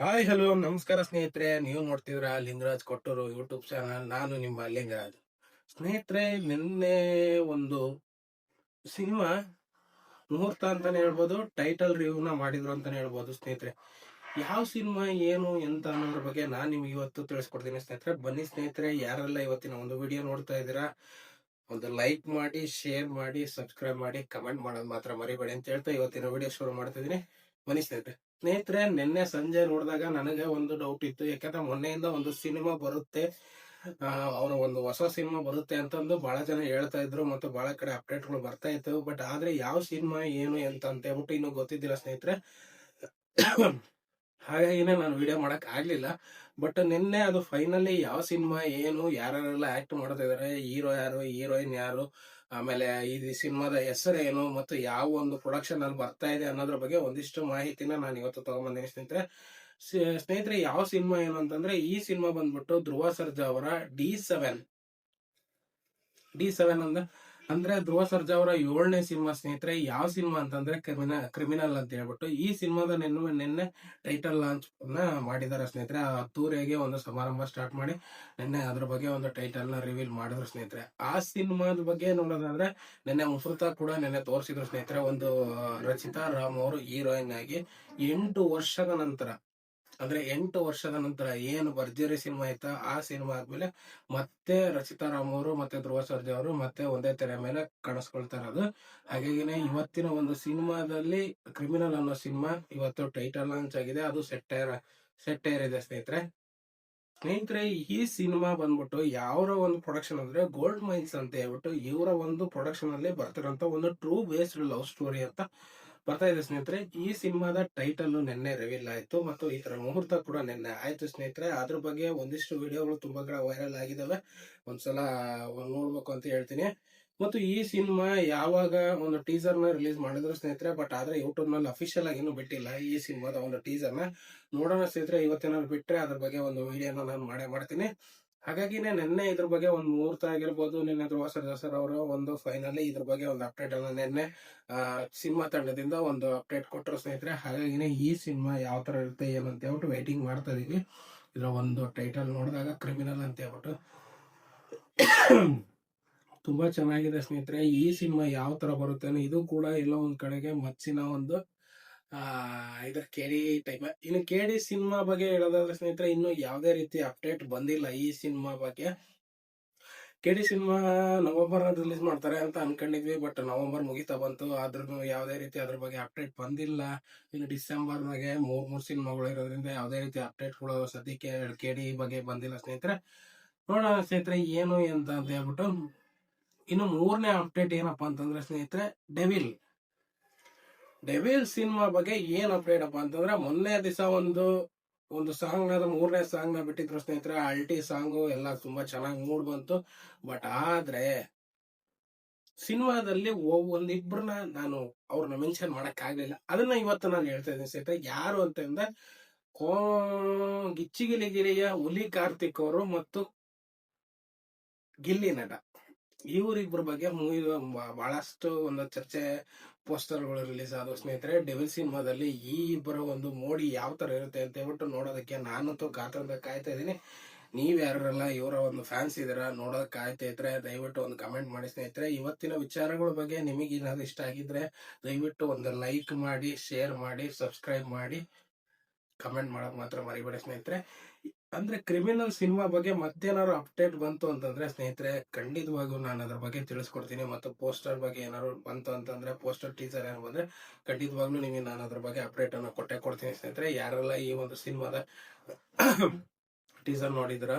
Hi hello ನಮಸ್ಕಾರ ಸ್ನೇಹಿತರೆ, ನೀವು ನೋಡ್ತಿದ್ರ ಲಿಂಗರಾಜ್ ಕೊಟ್ಟೂರು ಯೂಟ್ಯೂಬ್ ಚಾನಲ್. ನಾನು ನಿಮ್ಮ ಲಿಂಗರಾಜ್. ಸ್ನೇಹಿತರೆ, ನಿನ್ನೆ ಒಂದು ಸಿನಿಮಾ ಮುಹೂರ್ತ ಅಂತಾನೆ ಹೇಳ್ಬೋದು, ಟೈಟಲ್ ರಿವ್ಯೂನ ಮಾಡಿದ್ರು ಅಂತಾನೆ ಹೇಳ್ಬೋದು. ಸ್ನೇಹಿತರೆ, ಯಾವ ಸಿನಿಮಾ ಏನು ಎಂತ ಅನ್ನೋದ್ರ ಬಗ್ಗೆ ನಾನು ನಿಮ್ಗೆ ಇವತ್ತು ತಿಳಿಸ್ಕೊಡ್ತೀನಿ. ಸ್ನೇಹಿತರೆ, ಬನ್ನಿ ಸ್ನೇಹಿತರೆ, ಯಾರೆಲ್ಲ ಇವತ್ತಿನ ಒಂದು ವಿಡಿಯೋ ನೋಡ್ತಾ ಇದ್ದೀರಾ, ಒಂದು ಲೈಕ್ ಮಾಡಿ, ಶೇರ್ ಮಾಡಿ, ಸಬ್ಸ್ಕ್ರೈಬ್ ಮಾಡಿ, ಕಮೆಂಟ್ ಮಾಡೋದು ಮಾತ್ರ ಮರಿಬೇಡಿ ಅಂತ ಹೇಳ್ತಾ ಇವತ್ತಿನ ವಿಡಿಯೋ ಶುರು ಮಾಡ್ತಿದ್ದೀನಿ. ಬನ್ನಿ ಸ್ನೇಹಿತರೆ. ಸ್ನೇಹಿತರೆ, ನಿನ್ನೆ ಸಂಜೆ ನೋಡಿದಾಗ ನನಗೆ ಒಂದು ಡೌಟ್ ಇತ್ತು. ಯಾಕಂದ್ರೆ ಮೊನ್ನೆಯಿಂದ ಒಂದು ಸಿನಿಮಾ ಬರುತ್ತೆ, ಅವರ ಒಂದು ಹೊಸ ಸಿನಿಮಾ ಬರುತ್ತೆ ಅಂತಂದು ಬಹಳ ಜನ ಹೇಳ್ತಾ ಇದ್ರು, ಮತ್ತು ಬಹಳ ಕಡೆ ಅಪ್ಡೇಟ್ಗಳು ಬರ್ತಾ ಇತ್ತು. ಬಟ್ ಆದ್ರೆ ಯಾವ ಸಿನಿಮಾ ಏನು ಅಂತ ಹೇಳ್ಬಿಟ್ಟು ಇನ್ನೂ ಗೊತ್ತಿದ್ದಿಲ್ಲ ಸ್ನೇಹಿತರೆ. ಹಾಗಾಗಿನೇ ನಾನು ವಿಡಿಯೋ ಮಾಡಕ್ ಆಗ್ಲಿಲ್ಲ. ಬಟ್ ನಿನ್ನೆ ಅದು ಫೈನಲಿ ಯಾವ ಸಿನಿಮಾ ಏನು, ಯಾರೆಲ್ಲ ಆಕ್ಟ್ ಮಾಡ್ತಾ ಇದಾರೆ, ಹೀರೋ ಯಾರು, ಹೀರೋಯಿನ್ ಯಾರು, ಆಮೇಲೆ ಈ ಸಿನಿಮಾದ ಹೆಸರು ಏನು, ಮತ್ತು ಯಾವ ಒಂದು ಪ್ರೊಡಕ್ಷನ್ ಅಲ್ಲಿ ಬರ್ತಾ ಇದೆ ಅನ್ನೋದ್ರ ಬಗ್ಗೆ ಒಂದಿಷ್ಟು ಮಾಹಿತಿನ ನಾನು ಇವತ್ತು ತಗೊಂಡ್ಬಂದಿನಿ ಸ್ನೇಹಿತರೆ. ಸ್ನೇಹಿತರೆ, ಯಾವ ಸಿನಿಮಾ ಏನು ಅಂತಂದ್ರೆ, ಈ ಸಿನಿಮಾ ಬಂದ್ಬಿಟ್ಟು ಧ್ರುವ ಸರ್ಜಾ ಅವರ ಡಿ7 ಅಂದ್ರೆ ಧ್ರುವ ಸರ್ಜಾ ಅವರ 7ನೇ ಸಿನಿಮಾ ಸ್ನೇಹಿತರೆ. ಯಾವ ಸಿನಿಮಾ ಅಂತಂದ್ರೆ ಕ್ರಿಮಿನಲ್ ಅಂತ ಹೇಳ್ಬಿಟ್ಟು ಈ ಸಿನಿಮಾದ ನಿನ್ನೆ ಟೈಟಲ್ ಲಾಂಚ್ ಮಾಡಿದ್ದಾರೆ ಸ್ನೇಹಿತರೆ. ಅದ್ದೂರಿಯಾಗಿ ಒಂದು ಸಮಾರಂಭ ಸ್ಟಾರ್ಟ್ ಮಾಡಿ ನಿನ್ನೆ ಅದ್ರ ಬಗ್ಗೆ ಒಂದು ಟೈಟಲ್ ನ ರಿವೀಲ್ ಮಾಡಿದ್ರು ಸ್ನೇಹಿತರೆ. ಆ ಸಿನಿಮಾದ ಬಗ್ಗೆ ನೋಡೋದಾದ್ರೆ, ನಿನ್ನೆ ಮುಫೃತ ಕೂಡ ನಿನ್ನೆ ತೋರಿಸಿದ್ರು ಸ್ನೇಹಿತರೆ. ಒಂದು ರಚಿತಾ ರಾಮ್ ಅವರು ಹೀರೋಯಿನ್ ಆಗಿ 8 ವರ್ಷದ ನಂತರ, ಅಂದ್ರೆ 8 ವರ್ಷದ ನಂತರ ಏನು ಭರ್ಜರಿ ಸಿನಿಮಾ ಆಯ್ತಾ, ಆ ಸಿನಿಮಾ ಆದ್ಮೇಲೆ ಮತ್ತೆ ರಚಿತಾ ರಾಮ್ ಅವರು ಮತ್ತೆ ಧ್ರುವ ಸರ್ಜಾ ಅವರು ಮತ್ತೆ ಒಂದೇ ತೆರೆ ಮೇಲೆ ಕಾಣಿಸ್ಕೊಳ್ತಾ ಇರೋದು. ಹಾಗಾಗಿನೇ ಇವತ್ತಿನ ಒಂದು ಸಿನಿಮಾದಲ್ಲಿ ಕ್ರಿಮಿನಲ್ ಅನ್ನೋ ಸಿನಿಮಾ ಇವತ್ತು ಟೈಟಲ್ ಲಾಂಚ್ ಆಗಿದೆ. ಅದು ಸೆಟ್ ಏರಿದೆ ಸ್ನೇಹಿತರೆ. ಈ ಸಿನಿಮಾ ಬಂದ್ಬಿಟ್ಟು ಯಾವ ಒಂದು ಪ್ರೊಡಕ್ಷನ್ ಅಂದ್ರೆ ಗೋಲ್ಡ್ ಮೈನ್ಸ್ ಅಂತ ಹೇಳ್ಬಿಟ್ಟು ಇವರ ಒಂದು ಪ್ರೊಡಕ್ಷನ್ ಅಲ್ಲಿ ಬರ್ತಿರೋಂತ ಒಂದು ಟ್ರೂ ಬೇಸ್ಡ್ ಲವ್ ಸ್ಟೋರಿ ಅಂತ ಬರ್ತಾ ಇದೆ ಸ್ನೇಹಿತರೆ. ಈ ಸಿನಿಮಾದ ಟೈಟಲ್ ನಿನ್ನೆ ರಿವೀಲ್ ಆಯ್ತು, ಮತ್ತು ಈ ತರ ಮುಹೂರ್ತ ಕೂಡ ನಿನ್ನೆ ಆಯ್ತು ಸ್ನೇಹಿತರೆ. ಅದ್ರ ಬಗ್ಗೆ ಒಂದಿಷ್ಟು ವಿಡಿಯೋಗಳು ತುಂಬಾ ಕಡೆ ವೈರಲ್ ಆಗಿದಾವೆ, ಒಂದ್ಸಲ ನೋಡ್ಬೇಕು ಅಂತ ಹೇಳ್ತೀನಿ. ಮತ್ತು ಈ ಸಿನಿಮಾ ಯಾವಾಗ ಒಂದು ಟೀಸರ್ ನ ರಿಲೀಸ್ ಮಾಡಿದ್ರು ಸ್ನೇಹಿತರೆ, ಬಟ್ ಆದ್ರೆ ಯೂಟ್ಯೂಬ್ ನಲ್ಲಿ ಅಫಿಷಿಯಲ್ ಆಗಿ ಇನ್ನೂ ಬಿಟ್ಟಿಲ್ಲ ಈ ಸಿನಿಮಾದ ಒಂದು ಟೀಸರ್ ನ. ನೋಡೋಣ ಸ್ನೇಹಿತರೆ, ಇವತ್ತಿನ ಬಿಟ್ರೆ ಅದ್ರ ಬಗ್ಗೆ ಒಂದು ವಿಡಿಯೋನ ನಾನು ಮಾಡ್ತೀನಿ. ಹಾಗಾಗಿನೇ ನಿನ್ನೆ ಇದ್ರ ಬಗ್ಗೆ ಒಂದು ಮುಹೂರ್ತ ಆಗಿರ್ಬೋದು, ನಿನ್ನೆ ಧ್ರುವ ಸರ್ಜಾ ಸರ್ ಅವರು ಒಂದು ಫೈನಲಿ ಇದ್ರ ಬಗ್ಗೆ ಒಂದು ಅಪ್ಡೇಟ್ ಅನ್ನ ನಿನ್ನೆ ಸಿನಿಮಾ ತಂಡದಿಂದ ಒಂದು ಅಪ್ಡೇಟ್ ಕೊಟ್ಟರು ಸ್ನೇಹಿತರೆ. ಹಾಗಾಗಿನೇ ಈ ಸಿನಿಮಾ ಯಾವ ತರ ಇರುತ್ತೆ ಏನು ಅಂತ ಹೇಳ್ಬಿಟ್ಟು ವೈಟಿಂಗ್ ಮಾಡ್ತಾ ಇದೀವಿ. ಇದರ ಒಂದು ಟೈಟಲ್ ನೋಡಿದಾಗ ಕ್ರಿಮಿನಲ್ ಅಂತ ಹೇಳ್ಬಿಟ್ಟು ತುಂಬಾ ಚೆನ್ನಾಗಿದೆ ಸ್ನೇಹಿತರೆ. ಈ ಸಿನಿಮಾ ಯಾವ ತರ ಬರುತ್ತೆ, ಇದು ಕೂಡ ಎಲ್ಲೋ ಒಂದ್ ಕಡೆಗೆ ಮಚ್ಚಿನ ಒಂದು ಇದರ ಕೆಡಿ ಟೈಪ್. ಇನ್ನು ಕೆಡಿ ಸಿನಿಮಾ ಬಗ್ಗೆ ಹೇಳೋದಾದ್ರೆ ಸ್ನೇಹಿತರೆ, ಇನ್ನು ಯಾವುದೇ ರೀತಿ ಅಪ್ಡೇಟ್ ಬಂದಿಲ್ಲ ಈ ಸಿನಿಮಾ ಬಗ್ಗೆ. ಕೆಡಿ ಸಿನಿಮಾ ನವೆಂಬರ್ ರಿಲೀಸ್ ಮಾಡ್ತಾರೆ ಅಂತ ಅನ್ಕೊಂಡಿದ್ವಿ, ಬಟ್ ನವೆಂಬರ್ ಮುಗಿತಾ ಬಂತು, ಆದ್ರೂ ಯಾವುದೇ ರೀತಿ ಅದ್ರ ಬಗ್ಗೆ ಅಪ್ಡೇಟ್ ಬಂದಿಲ್ಲ. ಇನ್ನು ಡಿಸೆಂಬರ್ನಾಗೆ ಮೂರ್ ಸಿನಿಮಾಗಳು ಇರೋದ್ರಿಂದ ಯಾವುದೇ ರೀತಿ ಅಪ್ಡೇಟ್ಗಳು ಸದ್ಯಕ್ಕೆ ಕೆಡಿ ಬಗ್ಗೆ ಬಂದಿಲ್ಲ ಸ್ನೇಹಿತರೆ. ನೋಡೋಣ ಸ್ನೇಹಿತರೆ ಏನು ಅಂತ ಹೇಳ್ಬಿಟ್ಟು. ಇನ್ನು 3ನೇ ಅಪ್ಡೇಟ್ ಏನಪ್ಪಾ ಅಂತಂದ್ರೆ ಸ್ನೇಹಿತರೆ, ಡೆವಿಲ್ ಸಿನಿಮಾ ಬಗ್ಗೆ ಏನ್ ಅಪ್ಡೇಟ್ ಅಪ್ಪ ಅಂತಂದ್ರೆ, ಮೊನ್ನೆ ದಿವಸ ಒಂದು ಸಾಂಗ್ ನ 3ನೇ ಸಾಂಗ್ ನ ಬಿಟ್ಟಿದ್ರು ಸ್ನೇಹಿತರೆ. ಅಲ್ಟಿ ಸಾಂಗು ಎಲ್ಲ ತುಂಬಾ ಚೆನ್ನಾಗಿ ಮೂಡ್ ಬಂತು. ಬಟ್ ಆದ್ರೆ ಸಿನಿಮಾದಲ್ಲಿ ಒಂದಿಬ್ರನ್ನ ನಾನು ಅವ್ರನ್ನ ಮೆನ್ಷನ್ ಮಾಡಕ್ ಆಗ್ಲಿಲ್ಲ. ಅದನ್ನ ಇವತ್ತು ನಾನು ಹೇಳ್ತಾ ಇದ್ದೀನಿ ಸ್ನೇಹಿತರೆ. ಯಾರು ಅಂತಂದ್ರೆ, ಗಿಚ್ಚಿಗಿಲಿಗಿರಿಯ ಹುಲಿ ಕಾರ್ತಿಕ್ ಅವರು ಮತ್ತು ಗಿಲ್ಲಿ ನಟ, ಇವರಿಬ್ಬರ ಬಗ್ಗೆ ಮೂವಿ ಬಹಳಷ್ಟು ಒಂದು ಚರ್ಚೆ, ಪೋಸ್ಟರ್ಗಳು ರಿಲೀಸ್ ಆದವು ಸ್ನೇಹಿತರೆ. ಡೆವಿಲ್ ಸಿನಿಮಾದಲ್ಲಿ ಈ ಇಬ್ಬರ ಒಂದು ಮೋಡಿ ಯಾವ ತರ ಇರುತ್ತೆ ಅಂತ ಹೇಳ್ಬಿಟ್ಟು ನೋಡೋದಕ್ಕೆ ನಾನಂತೂ ಕಾತರದಿಂದ ಕಾಯ್ತಾ ಇದ್ದೀನಿ. ನೀವ್ ಯಾರೆಲ್ಲ ಇವರ ಒಂದು ಫ್ಯಾನ್ಸ್ ಇದೀರಾ, ನೋಡೋದಕ್ಕೆ ಕಾಯ್ತಾ ಇದ್ರೆ ದಯವಿಟ್ಟು ಒಂದು ಕಮೆಂಟ್ ಮಾಡಿ ಸ್ನೇಹಿತರೆ. ಇವತ್ತಿನ ವಿಚಾರಗಳ ಬಗ್ಗೆ ನಿಮಗೆ ಏನಾದ್ರು ಇಷ್ಟ ಆಗಿದ್ರೆ ದಯವಿಟ್ಟು ಒಂದು ಲೈಕ್ ಮಾಡಿ, ಶೇರ್ ಮಾಡಿ, ಸಬ್ಸ್ಕ್ರೈಬ್ ಮಾಡಿ, ಕಮೆಂಟ್ ಮಾಡೋದು ಮಾತ್ರ ಮರಿಬೇಡಿ ಸ್ನೇಹಿತರೆ. ಅಂದ್ರೆ ಕ್ರಿಮಿನಲ್ ಸಿನಿಮಾ ಬಗ್ಗೆ ಮತ್ತೇನಾದ್ರು ಅಪ್ಡೇಟ್ ಬಂತು ಅಂತಂದ್ರೆ ಸ್ನೇಹಿತರೆ, ಖಂಡಿತವಾಗೂ ನಾನು ಅದ್ರ ಬಗ್ಗೆ ತಿಳಿಸ್ಕೊಡ್ತೀನಿ. ಮತ್ತು ಪೋಸ್ಟರ್ ಬಗ್ಗೆ ಏನಾದ್ರು ಬಂತು ಅಂತಂದ್ರೆ, ಪೋಸ್ಟರ್ ಟೀಸರ್ ಏನಾದ್ರು ಬಂದ್ರೆ ಖಂಡಿತವಾಗ್ಲೂ ನಿಮಗೆ ನಾನು ಅದ್ರ ಬಗ್ಗೆ ಅಪ್ಡೇಟ್ ಅನ್ನು ಕೊಡ್ತೀನಿ ಸ್ನೇಹಿತರೆ. ಯಾರೆಲ್ಲ ಈ ಒಂದು ಸಿನಿಮಾದ ಟೀಸರ್ ನೋಡಿದ್ರ,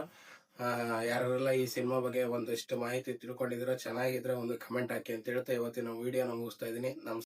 ಯಾರೆಲ್ಲ ಈ ಸಿನಿಮಾ ಬಗ್ಗೆ ಒಂದಿಷ್ಟು ಮಾಹಿತಿ ತಿಳ್ಕೊಂಡಿದ್ರ, ಚೆನ್ನಾಗಿದ್ರೆ ಒಂದು ಕಮೆಂಟ್ ಹಾಕಿ ಅಂತ ಹೇಳ್ತಾ ಇವತ್ತಿನ ವಿಡಿಯೋನ ಮುಗಿಸ್ತಾ ಇದೀನಿ. ನಮಸ್ಕಾರ.